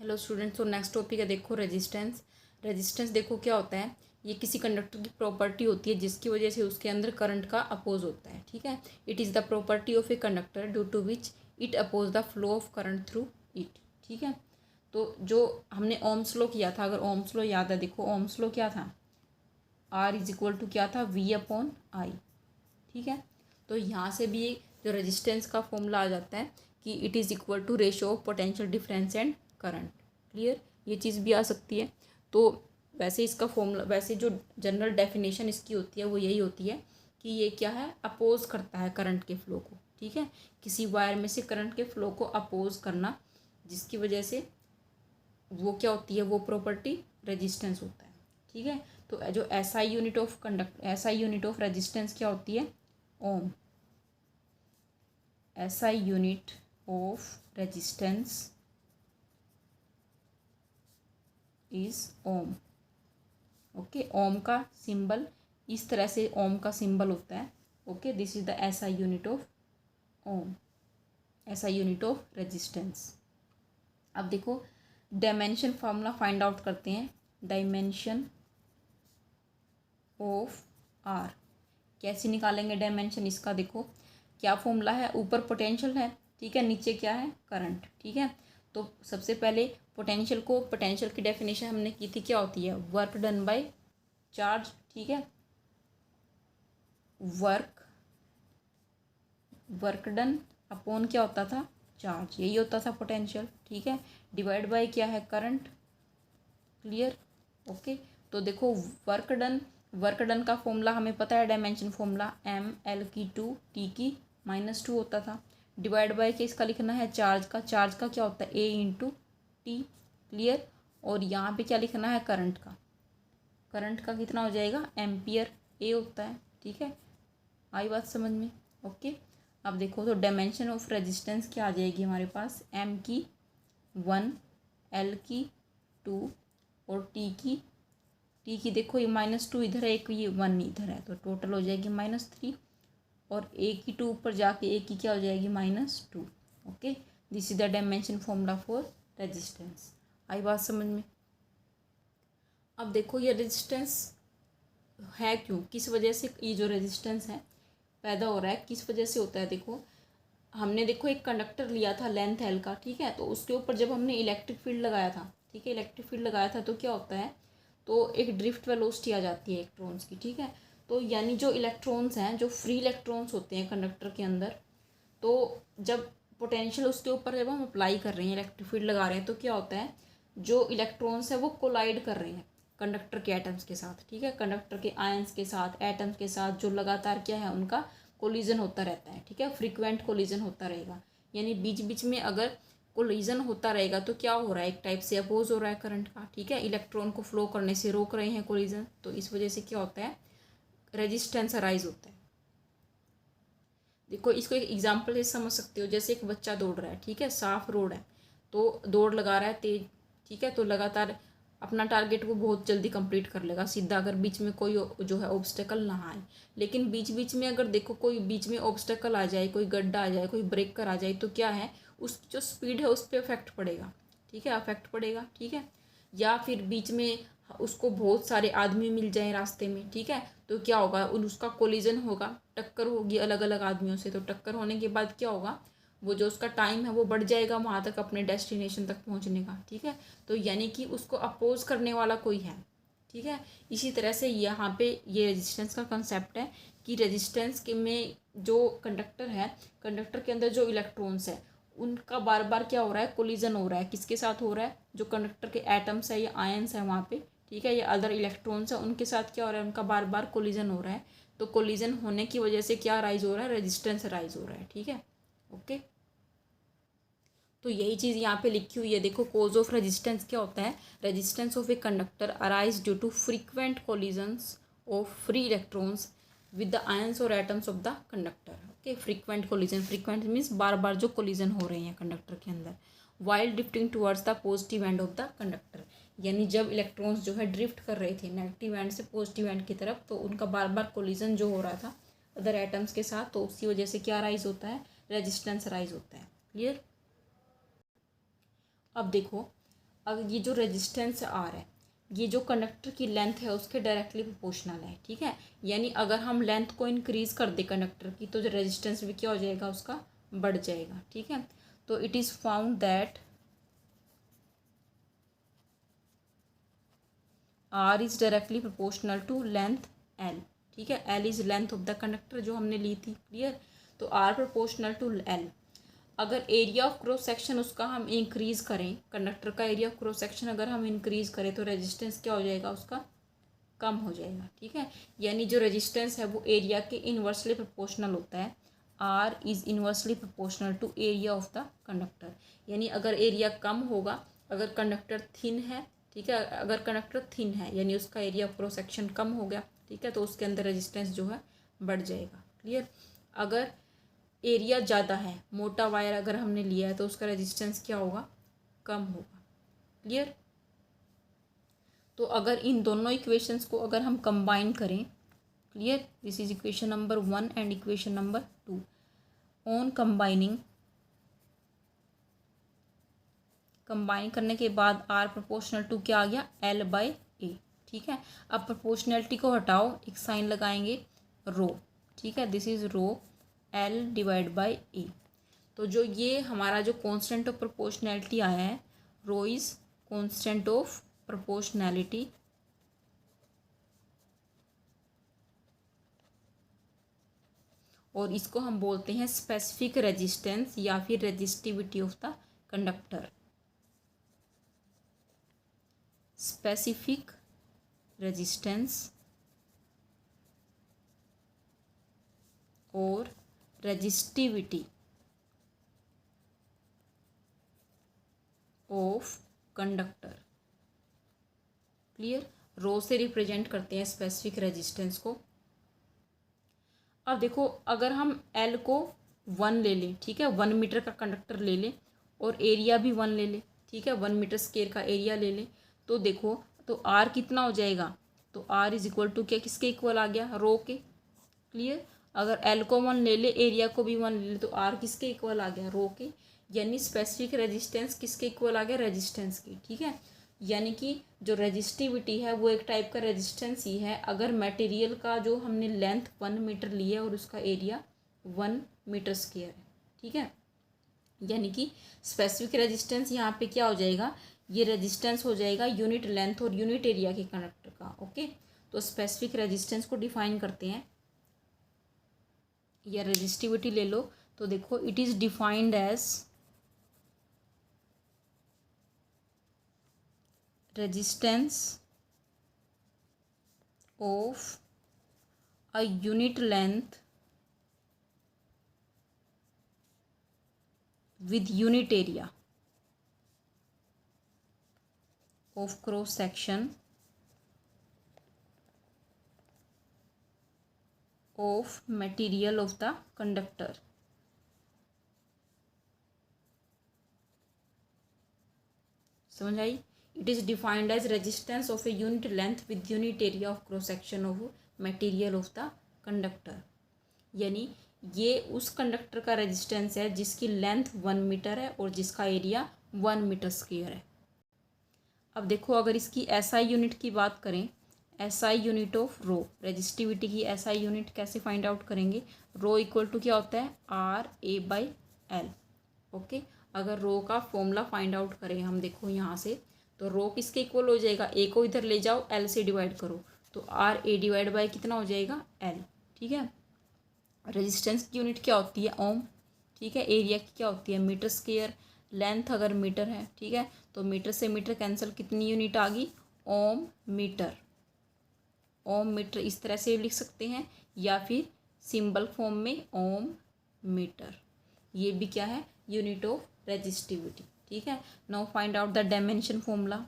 Hello students, तो next topic है देखो रेजिस्टेंस। रेजिस्टेंस देखो क्या होता है, ये किसी कंडक्टर की प्रॉपर्टी होती है जिसकी वजह से उसके अंदर करंट का अपोज होता है। ठीक है, it is the property of a conductor due to which it oppose the flow of current through it. ठीक है, तो जो हमने ओम्स लॉ किया था, अगर ओम्स लॉ याद है, देखो ओम्स लॉ क्या था, आर इज इक्वल टू क्या था, वी अपॉन आई। ठीक है, तो यहाँ से भी जो रेजिस्टेंस का फॉर्मूला आ जाता है कि it is equal to ratio of potential difference and current. Clear, ये चीज़ भी आ सकती है। तो वैसे इसका फॉर्मूला, वैसे जो जनरल डेफिनेशन इसकी होती है वो यही होती है कि ये क्या है, अपोज करता है करंट के फ्लो को। ठीक है, किसी वायर में से करंट के फ्लो को अपोज करना, जिसकी वजह से वो क्या होती है, वो प्रॉपर्टी रेजिस्टेंस होता है। ठीक है, तो जो SI unit of SI unit of resistance क्या होती है, ohm. SI unit of resistance is ohm. Okay, ohm का सिंबल इस तरह से ओम का सिंबल होता है। Okay, this is the SI unit of ohm, SI unit of resistance. अब देखो डायमेंशन फार्मूला फाइंड आउट करते हैं। डायमेंशन ऑफ आर कैसे निकालेंगे डायमेंशन इसका, देखो क्या फॉर्मूला है, ऊपर पोटेंशियल है, ठीक है, नीचे क्या है, करंट। ठीक है, तो सबसे पहले पोटेंशियल की डेफिनेशन हमने की थी, क्या होती है, वर्क डन बाय चार्ज। ठीक है, वर्क डन अपॉन क्या होता था, चार्ज, यही होता था पोटेंशियल। ठीक है, डिवाइड बाय क्या है, करंट। Clear, okay. तो देखो वर्क डन का फॉर्मूला हमें पता है, डायमेंशन फॉर्मूला एम एल की टू टी की -2 होता था। डिवाइड बाय के इसका लिखना है चार्ज का क्या होता है, ए इंटू टी। क्लियर, और यहाँ पे क्या लिखना है, करंट का कितना हो जाएगा, एम्पियर, ए होता है। ठीक है, आई बात समझ में, ओके। अब देखो तो डायमेंशन ऑफ रेजिस्टेंस क्या आ जाएगी हमारे पास, एम की 1, एल की 2 और टी की देखो ये -2 इधर है, एक ये 1 इधर है, तो टोटल हो जाएगी -3, और ए की 2 ऊपर जाके ए की क्या हो जाएगी, -2। Okay, this is the dimension formula for resistance. आई बात समझ में। अब देखो ये रेजिस्टेंस है क्यों, किस वजह से ये जो रेजिस्टेंस है पैदा हो रहा है, किस वजह से होता है। देखो हमने देखो एक कंडक्टर लिया था लेंथ एल का, ठीक है, तो उसके ऊपर जब हमने इलेक्ट्रिक फील्ड लगाया था, ठीक है, इलेक्ट्रिक फील्ड लगाया था, तो क्या होता है, तो एक ड्रिफ्ट वेलोसिटी आ जाती है इलेक्ट्रॉन्स की। ठीक है, तो यानी जो इलेक्ट्रॉन्स हैं, जो फ्री इलेक्ट्रॉन्स होते हैं कंडक्टर के अंदर, तो जब पोटेंशियल उसके ऊपर जब हम अप्लाई कर रहे हैं, इलेक्ट्रिक फील्ड लगा रहे हैं, तो क्या होता है, जो इलेक्ट्रॉन्स है वो कोलाइड कर रहे हैं कंडक्टर के एटम्स के साथ। ठीक है, कंडक्टर के आयंस के साथ, एटम्स के साथ, जो लगातार क्या है, उनका कोलिजन होता रहता है। ठीक है, फ्रीक्वेंट कोलिजन होता रहेगा, यानी बीच बीच में अगर कोलिजन होता रहेगा तो क्या हो रहा है, एक टाइप से अपोज हो रहा है करंट का। ठीक है, इलेक्ट्रॉन को फ्लो करने से रोक रहे हैं कोलिजन, तो इस वजह से क्या होता है, रेजिस्टेंस अराइज होता है। देखो इसको एक एग्जांपल से समझ सकते हो, जैसे एक बच्चा दौड़ रहा है, ठीक है, साफ रोड है, तो दौड़ लगा रहा है तेज, ठीक है, तो लगातार अपना टारगेट वो बहुत जल्दी कंप्लीट कर लेगा सीधा, अगर बीच में कोई जो है ऑब्स्टेकल ना आए। लेकिन बीच बीच में अगर देखो कोई बीच में ऑब्स्टेकल आ जाए, कोई गड्ढा आ जाए, कोई ब्रेकर आ जाए, तो क्या है, उसकी जो स्पीड है उस पर अफेक्ट पड़ेगा। ठीक है, अफेक्ट पड़ेगा। ठीक है, या फिर बीच में उसको बहुत सारे आदमी मिल जाए रास्ते में, ठीक है, तो क्या होगा, उसका कोलिजन होगा, टक्कर होगी अलग अलग आदमियों से, तो टक्कर होने के बाद क्या होगा, वो जो उसका टाइम है वो बढ़ जाएगा वहाँ तक, अपने डेस्टिनेशन तक पहुँचने का। ठीक है, तो यानी कि उसको अपोज करने वाला कोई है। ठीक है, इसी तरह से यहाँ पे ये रेजिस्टेंस का कंसेप्ट है कि रेजिस्टेंस के में जो कंडक्टर है, कंडक्टर के अंदर जो इलेक्ट्रॉन्स है, उनका बार बार क्या हो रहा है, कोलिजन हो रहा है, किसके साथ हो रहा है, जो कंडक्टर के एटम्स है या आयंस है वहाँ पे, ठीक है, ये अदर इलेक्ट्रॉन्स है, उनके साथ क्या हो रहा है, उनका बार बार कोलिजन हो रहा है। तो कोलिजन होने की वजह से क्या राइज हो रहा है, रेजिस्टेंस राइज हो रहा है। ठीक है, ओके, तो यही चीज़ यहाँ पे लिखी हुई है। देखो कोज ऑफ रेजिस्टेंस क्या होता है, resistance of a conductor arise due to frequent collisions of free electrons with the ions और atoms of the conductor. Okay, frequent collision, frequent means बार बार जो कोलिजन हो रहे हैं कंडक्टर के अंदर, while drifting towards the positive end of the conductor, यानी जब इलेक्ट्रॉन्स जो है ड्रिफ्ट कर रहे थे नेगेटिव एंड से पॉजिटिव एंड की तरफ, तो उनका बार बार कोलिजन जो हो रहा था अदर एटम्स के साथ, तो उसकी वजह से क्या राइज होता है, रेजिस्टेंस राइज होता है। क्लियर। अब देखो अगर ये जो रेजिस्टेंस आर है ये जो कंडक्टर की लेंथ है उसके डायरेक्टली प्रोपोर्शनल है, ठीक है। यानी अगर हम लेंथ को इंक्रीज कर दे कंडक्टर की तो जो रेजिस्टेंस भी क्या हो जाएगा उसका बढ़ जाएगा, ठीक है। तो it is found that R is directly proportional to length L, ठीक है। L is length of the conductor जो हमने ली थी, क्लियर। तो आर प्रोपोर्शनल टू एल। अगर एरिया ऑफ क्रॉस सेक्शन उसका हम इंक्रीज करें, कंडक्टर का एरिया ऑफ क्रॉस सेक्शन अगर हम इंक्रीज करें तो रेजिस्टेंस क्या हो जाएगा उसका कम हो जाएगा, ठीक है। यानी जो रेजिस्टेंस है वो एरिया के इन्वर्सली प्रोपोर्शनल होता है। R is inversely proportional to area of the conductor. यानी अगर एरिया कम होगा, अगर कंडक्टर थिन है, ठीक है, अगर कंडक्टर थिन है यानी उसका एरिया ऑफ क्रॉस सेक्शन कम हो गया, ठीक है, तो उसके अंदर रेजिस्टेंस जो है बढ़ जाएगा, क्लियर। अगर एरिया ज़्यादा है, मोटा वायर अगर हमने लिया है तो उसका रेजिस्टेंस क्या होगा कम होगा, क्लियर। तो अगर इन दोनों इक्वेशंस को अगर हम कंबाइन करें, clear, this is equation number 1 and equation number 2। On combining, combine करने के बाद आर प्रोपोर्शनल टू क्या आ गया एल बाई ए, ठीक है। अब प्रोपोर्शनैलिटी को हटाओ, एक साइन लगाएंगे रो, ठीक है, this is rho L divide by A. तो जो ये हमारा जो कांस्टेंट ऑफ प्रोपोर्शनैलिटी आया है, रो इज कांस्टेंट ऑफ प्रोपोर्शनैलिटी और इसको हम बोलते हैं स्पेसिफिक रेजिस्टेंस या फिर resistivity of the conductor. Specific resistance और रेजिस्टिविटी ऑफ कंडक्टर, क्लियर। रो से रिप्रेजेंट करते हैं स्पेसिफिक रेजिस्टेंस को। अब देखो अगर हम एल को 1 ले लें, ठीक है, 1 मीटर का कंडक्टर ले लें और एरिया भी 1 ले लें, ठीक है, 1 मीटर स्क्वायर का एरिया ले लें, तो देखो तो आर कितना हो जाएगा, तो आर इज इक्वल टू क्या किसके इक्वल आ गया रो के, क्लियर। अगर एल को 1 ले ले एरिया को भी 1 ले ले तो आर किसके इक्वल आ गया रो के। यानी स्पेसिफिक रेजिस्टेंस किसके इक्वल आ गया रेजिस्टेंस की, ठीक है। यानी कि जो रेजिस्टिविटी है वो एक टाइप का रेजिस्टेंस ही है। अगर मटेरियल का जो हमने लेंथ 1 मीटर ली है और उसका एरिया 1 मीटर स्क्वायर है, ठीक है, यानी कि स्पेसिफिक रेजिस्टेंस यहाँ पे क्या हो जाएगा, ये रेजिस्टेंस हो जाएगा यूनिट लेंथ और यूनिट एरिया के कंडक्टर का, ओके। तो स्पेसिफिक रेजिस्टेंस को डिफाइन करते हैं या रेजिस्टिविटी ले लो, तो देखो it is defined as resistance of a unit length with unit area of cross section of material of the conductor। समझ आई। It is defined as resistance of a unit length with unit area of cross section of material of the conductor. यानी ये उस conductor का resistance है जिसकी length 1 metre है और जिसका एरिया 1 मीटर स्क्वायर है। अब देखो अगर इसकी एसआई यूनिट की बात करें, SI unit of rho, resistivity की एसआई यूनिट कैसे फाइंड आउट करेंगे, रो इक्वल टू क्या होता है R A by L, okay. अगर रो का फॉर्मूला फाइंड आउट करें हम, देखो यहाँ से, तो रो किसके इक्वल हो जाएगा, ए को इधर ले जाओ एल से डिवाइड करो तो आर ए डिवाइड बाई कितना हो जाएगा एल, ठीक है। रेजिस्टेंस की यूनिट क्या होती है ओम, ठीक है। एरिया की क्या होती है मीटर स्क्वायर। लेंथ अगर मीटर है, ठीक है, तो मीटर से मीटर कैंसिल, कितनी यूनिट आ गई ओम मीटर। ओम मीटर इस तरह से लिख सकते हैं या फिर सिंबल फॉर्म में ओम मीटर, ये भी क्या है यूनिट ऑफ रेजिस्टिविटी, ठीक है। Now find out the dimension formula,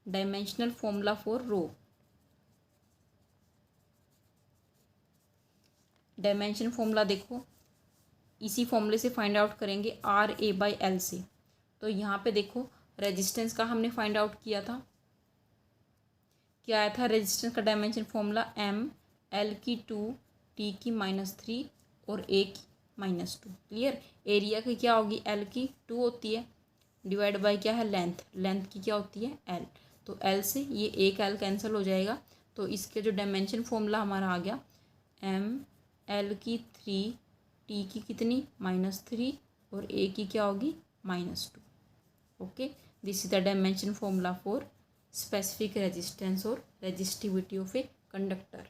dimensional formula for rho. Dimension formula देखो इसी फॉर्मूले से फाइंड आउट करेंगे आर ए बाई एल से। तो यहाँ पे देखो रेजिस्टेंस का हमने फाइंड आउट किया था, क्या आया था रेजिस्टेंस का डायमेंशन फॉर्मूला एम एल की 2 टी की -3 और ए की -2, क्लियर। एरिया की क्या होगी एल की 2 होती है, डिवाइड बाय क्या है लेंथ, लेंथ की क्या होती है एल, तो एल से ये एक एल कैंसिल हो जाएगा, तो इसके जो डायमेंशन फॉर्मूला हमारा आ गया एम एल की 3, टी की कितनी -3 और ए की क्या होगी -2। Okay, this is the dimension formula for specific resistance और रेजिस्टिविटी ऑफ ए कंडक्टर।